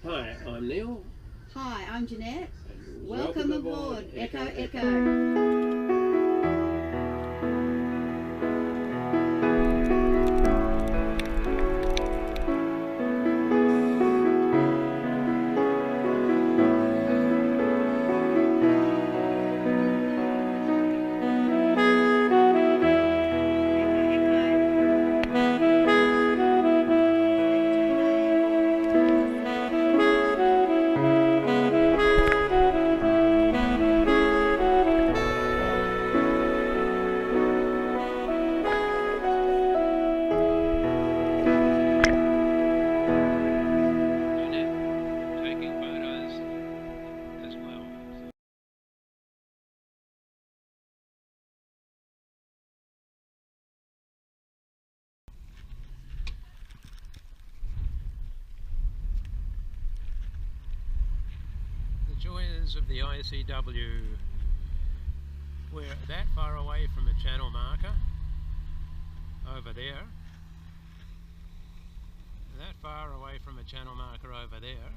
Hi, I'm Neil. Hi, I'm Jeanette. And Welcome aboard, Echo Echo. The joys of the ICW. We're that far away from a channel marker over there. That far away from a channel marker over there.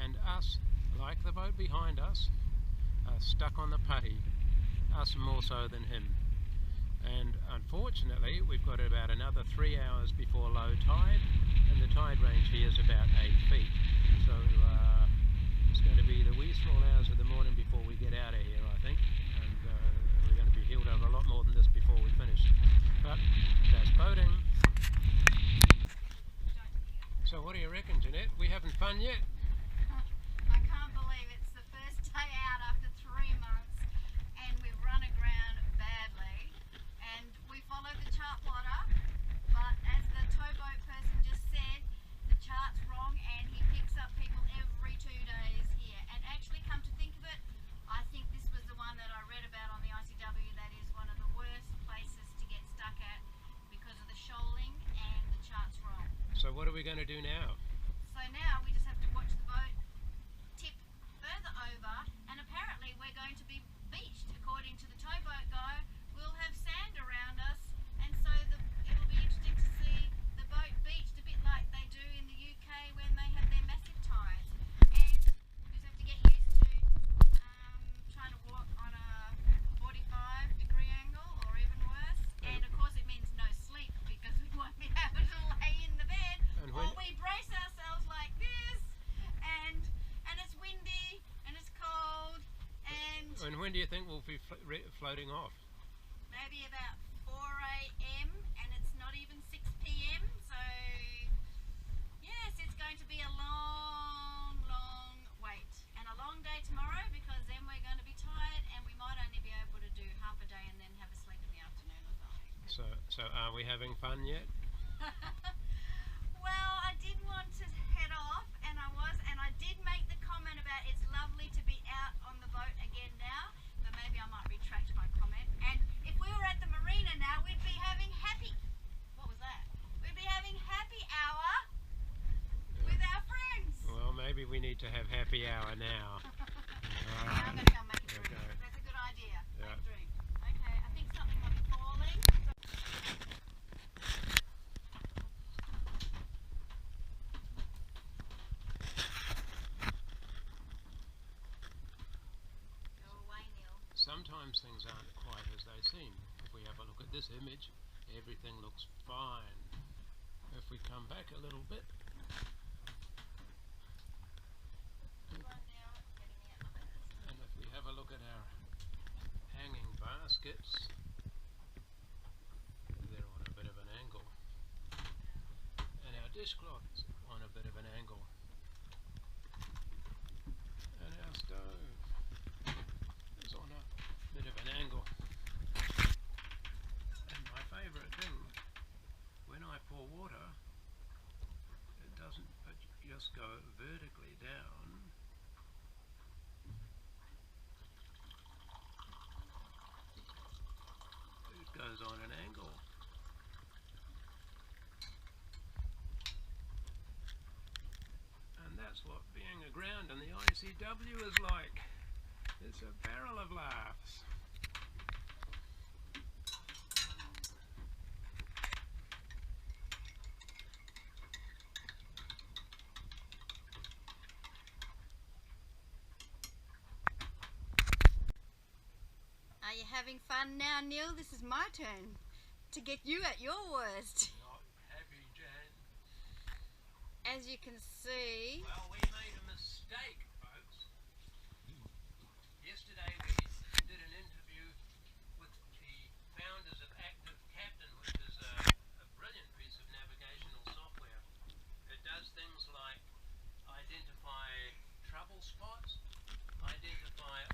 And us, like the boat behind us, are stuck on the putty. Us more so than him. And unfortunately we've got about another 3 hours before low tide, and the tide range here is about 8 feet. So it's going to be the wee small hours of the morning before we get out of here, I think, and we're going to be heeled over a lot more than this before we finish. But that's boating. So what do you reckon, Jeanette? We having fun yet? I can't believe it's the first day out after 3 months and we've run aground badly, and we followed the chart plotter, but as the towboat person just said, the chart's wrong and he picks up people every 2 days here. And actually, come to think of it, I think this was the one that I read about on the ICW that is one of the worst places to get stuck at because of the shoaling, and the chart's wrong. So what are we going to do now? So now we just have to watch the boat tip further over, and apparently we're going to be beached. According to the towboat guy, we'll have sand around us, and so it'll be interesting to see the boat beached a bit like they do in the UK when they have their massive tides. And we just have to get used to trying to walk on a 45-degree angle or even worse. And of course it means no sleep because we won't be able to lay in the bed, or we brace ourselves like this, and it's windy and it's cold, And when do you think we'll be floating off? maybe about 4 a.m. and it's not even 6 p.m. So yes, it's going to be a long wait, and a long day tomorrow, because then we're going to be tired and we might only be able to do half a day and then have a sleep in the afternoon or something. So are we having fun yet? Well, I did want to head off, and I did make the comment about it's lovely to be out on the boat again now, but maybe I might retract my comment. And if we were at the marina now, we'd be having what was that? We'd be having happy hour with our friends. Well, maybe we need to have happy hour now. Yeah, I'm going to go make a drink. Okay. That's a good idea. Yeah. Make a drink. Okay, I think something might be falling. Go away, Neil. Sometimes things aren't quite as they seem. If we have a look at this image, everything looks fine. If we come back a little bit, and if we have a look at our hanging baskets, they're on a bit of an angle, and our dishcloth's on a bit of an angle, and our stove is on a bit of an angle. And my favourite thing, when I pour water, it doesn't just go vertically down. It goes on an angle. And that's what being aground in the ICW is like. It's a barrel of laughs. having fun now, Neil. This is my turn to get you at your worst. Not happy, Jan. As you can see... Well, we made a mistake, folks. Yesterday we did an interview with the founders of Active Captain, which is a brilliant piece of navigational software. It does things like identify trouble spots, identify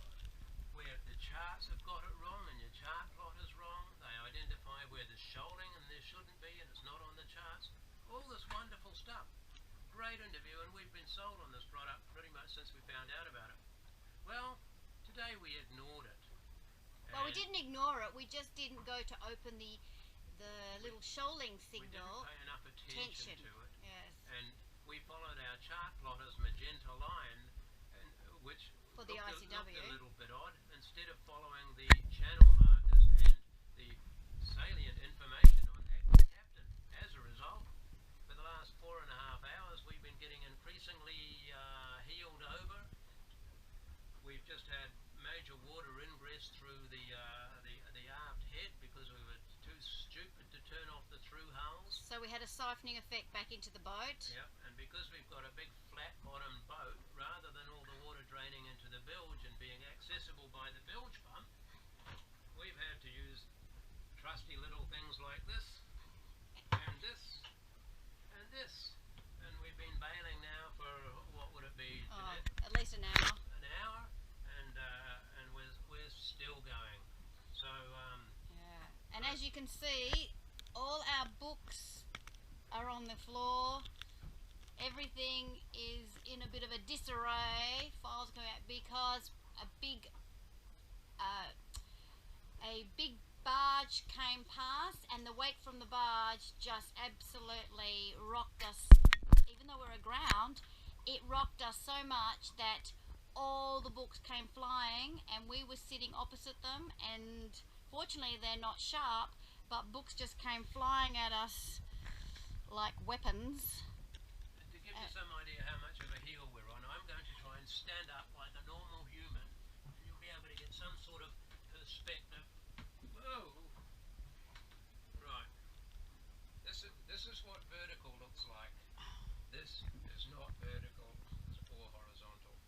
where the charts have got it wrong and your chart plot is wrong. They identify where there's shoaling and there shouldn't be and it's not on the charts. All this wonderful stuff. Great interview, and we've been sold on this product pretty much since we found out about it. Well, today we ignored it. Well, we didn't ignore it. We just didn't go to open the little shoaling signal. We didn't pay enough attention to it. Yes. And we followed our chart plotter's magenta line, which For the looked ICW. a little bit odd. Instead of following the channel markers and the salient information on Active Captain. As a result, for the last 4.5 hours, we've been getting increasingly heeled over. We've just had major water ingress through the aft head because we were too stupid to turn off the through hulls. So we had a siphoning effect back into the boat. Yep, and because we've got a big flat-bottomed boat, rather than all the water draining into the bilge and being accessible by the bilge pump, we've had to use trusty little things like this, and this, and this. And we've been bailing now for, what would it be, Jeanette? At least an hour. An hour, and we're still going. So, Yeah. And as you can see, all our books are on the floor. Everything is in a bit of a disarray. Files come out because a big barge came past, and the wake from the barge just absolutely rocked us. Even though we're aground, it rocked us so much that all the books came flying, and we were sitting opposite them, and fortunately they're not sharp, but books just came flying at us like weapons. to give you some idea how much of a heel we're on, I'm going to try and stand up like a normal human, and you'll be able to get some sort of perspective. Whoa! Right. This is what vertical looks like. This is not vertical, or horizontal.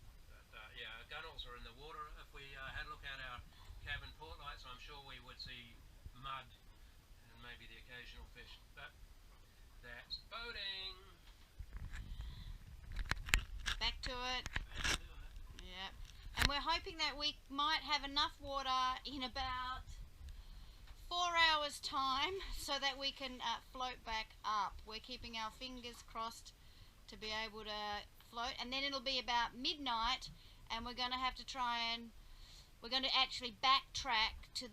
But, yeah, our gunnels are in the water. If we had a look at our cabin port lights, I'm sure we would see mud and maybe the occasional fish. But that's boating. Back to it. Yeah. And we're hoping that we might have enough water in about 4 hours time so that we can float back up. We're keeping our fingers crossed to be able to float, and then it'll be about midnight, and we're going to have to we're going to actually backtrack to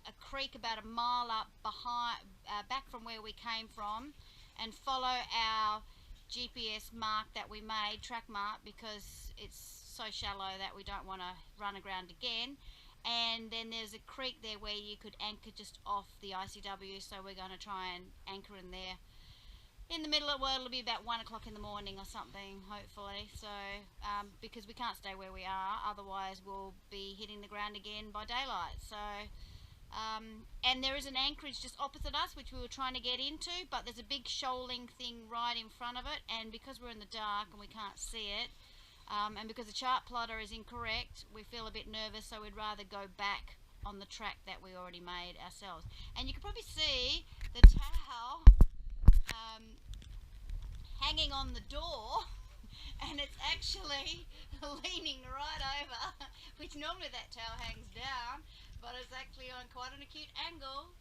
a creek about a mile up behind, back from where we came from, and follow our GPS mark that we made, track mark, because it's so shallow that we don't want to run aground again. And then there's a creek there where you could anchor just off the ICW, so we're going to try and anchor in there. In the middle of, well, it'll be about 1 o'clock in the morning or something, hopefully. So, because we can't stay where we are, otherwise we'll be hitting the ground again by daylight. So, and there is an anchorage just opposite us, which we were trying to get into, but there's a big shoaling thing right in front of it, and because we're in the dark and we can't see it, and because the chart plotter is incorrect, we feel a bit nervous, so we'd rather go back on the track that we already made ourselves. And you can probably see the towel hanging on the door, and it's actually leaning right over, which normally that towel hangs down, but it's actually on quite an acute angle.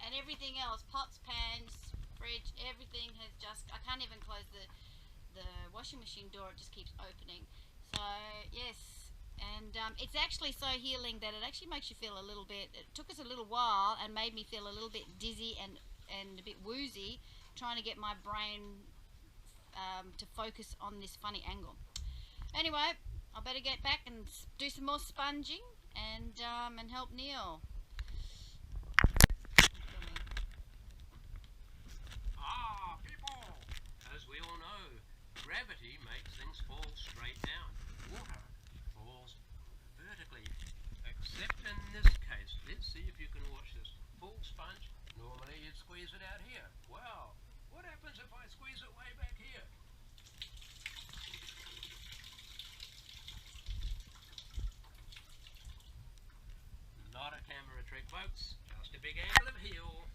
And everything else, pots, pans, fridge, everything has just, I can't even close the washing machine door, it just keeps opening. So yes, and it's actually so healing that it actually makes you feel a little bit, it took us a little while and made me feel a little bit dizzy and a bit woozy, trying to get my brain to focus on this funny angle. Anyway, I better get back and do some more sponging and help Neil. People! As we all know, gravity makes things fall straight down. Water falls vertically, except Except in this case, let's see if you can watch this. Full sponge, normally you'd squeeze it out here. Wow, what happens if I squeeze it way back here? Not a camera trick, folks, just a big angle of heel.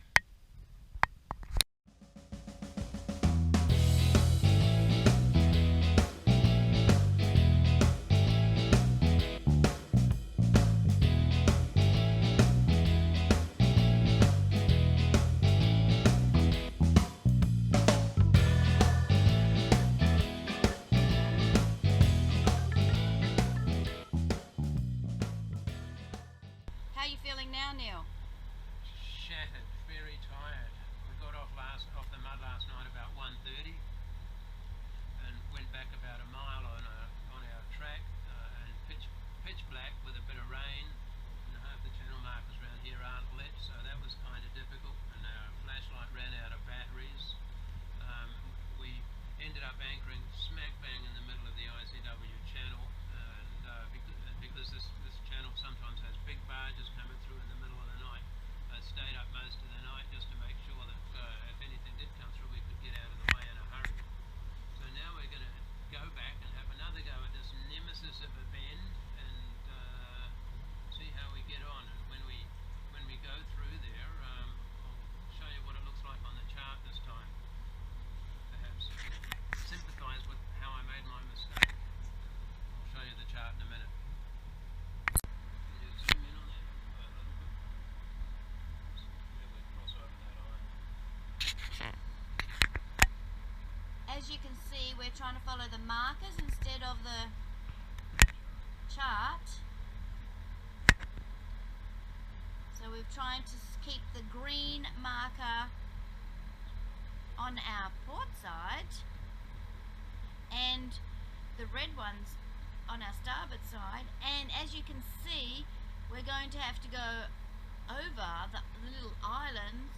How are you feeling now, Neil? Shattered, very tired. We got off the mud last night about 1:30 and went back about a mile on our track and pitch black with a bit of rain, and half the channel markers around here aren't lit, so that was kind of difficult, and our flashlight ran out of batteries. We ended up anchoring smack bang in the middle of the ICW channel, and because this channel sometimes has big barges coming through in the middle of the night, I stayed up most of the night just to make sure that if anything did come through we could get out of the way in a hurry. So now we're going to go back and have another go at this nemesis of a bend and see how we get on. And when we go through there, I'll show you what it looks like on the chart this time. Perhaps you can sympathise with how I made my mistake. I'll show you the chart in a minute. Can you zoom in on that a little bit? Really cross over that eye. As you can see, we're trying to follow the markers instead of the chart. So we're trying to keep the green marker on our port side and the red ones on our starboard side, and as you can see we're going to have to go over the little islands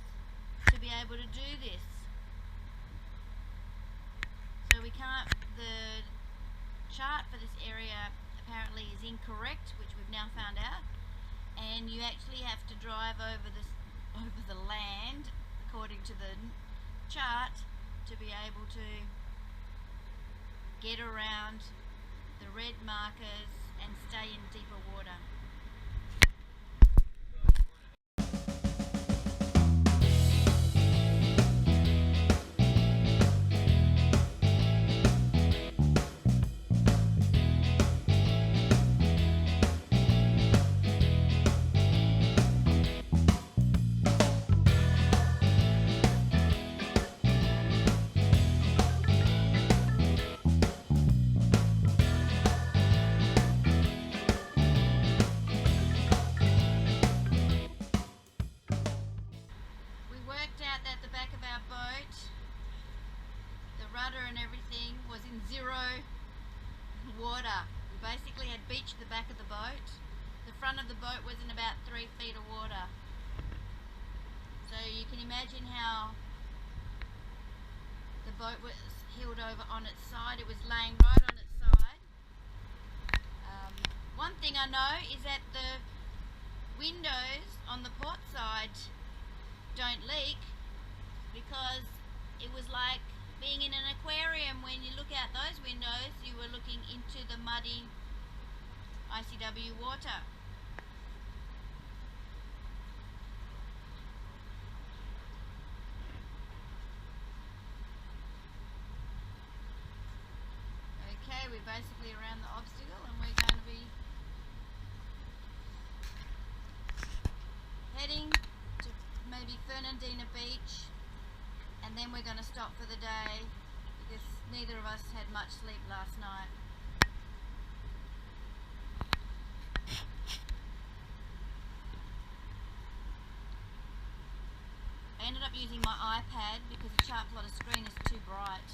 to be able to do this. So we can't, the chart for this area apparently is incorrect, which we've now found out, and you actually have to drive over the land according to the chart to be able to get around the red markers and stay in deeper water. Rudder and everything was in zero water. We basically had beached the back of the boat. The front of the boat was in about 3 feet of water. So you can imagine how the boat was heeled over on its side. It was laying right on its side. One thing I know is that the windows on the port side don't leak, because it was like being in an aquarium. When you look out those windows, you were looking into the muddy ICW water. Okay, we're basically around the obstacle and we're going to be heading to maybe Fernandina Beach, and then we're going to stop for the day because neither of us had much sleep last night. I ended up using my iPad because the chart plotter screen is too bright.